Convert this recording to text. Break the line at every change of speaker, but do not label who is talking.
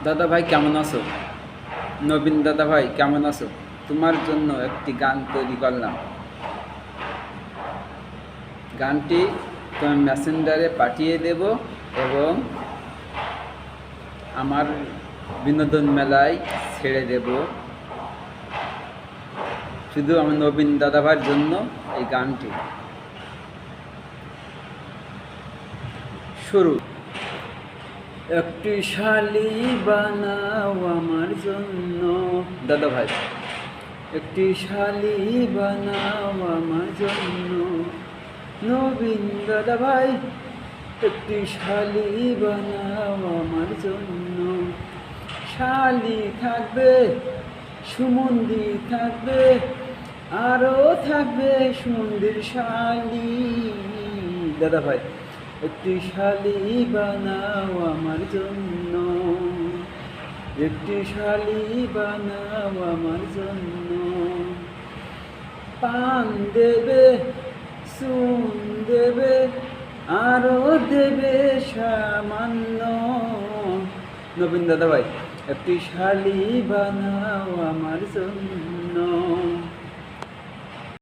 দাদা ভাই কেমন আছো? নবীন দাদা ভাই কেমন আছো? তোমার জন্য একটি গান তৈরি করলাম। গানটি তোমার মেসেঞ্জারে পাঠিয়ে দেব এবং আমার বিনোদন মেলায় ছেড়ে দেব। শুধু আমার নবীন দাদা ভাইয়ের জন্য এই গানটি। শুরু। একটি শালি বানাও আমার জন্য, দাদা ভাই। একটি শালি বানাও আমার জন্য, নবীন দাদা ভাই। একটি শালি বানাও আমার জন্য, শালি থাকবে, সুমন্দি থাকবে, আরও থাকবে সুমন্দির শালি। দাদা ভাই, একটি শালি বানাও আমার জন্য, একটি শালি বানাও আমার জন্য। পান দেবে, চুন দেবে, আরও দেবে সামান্য। নবীন দাদা ভাই, একটি শালি বানাও আমার জন্য।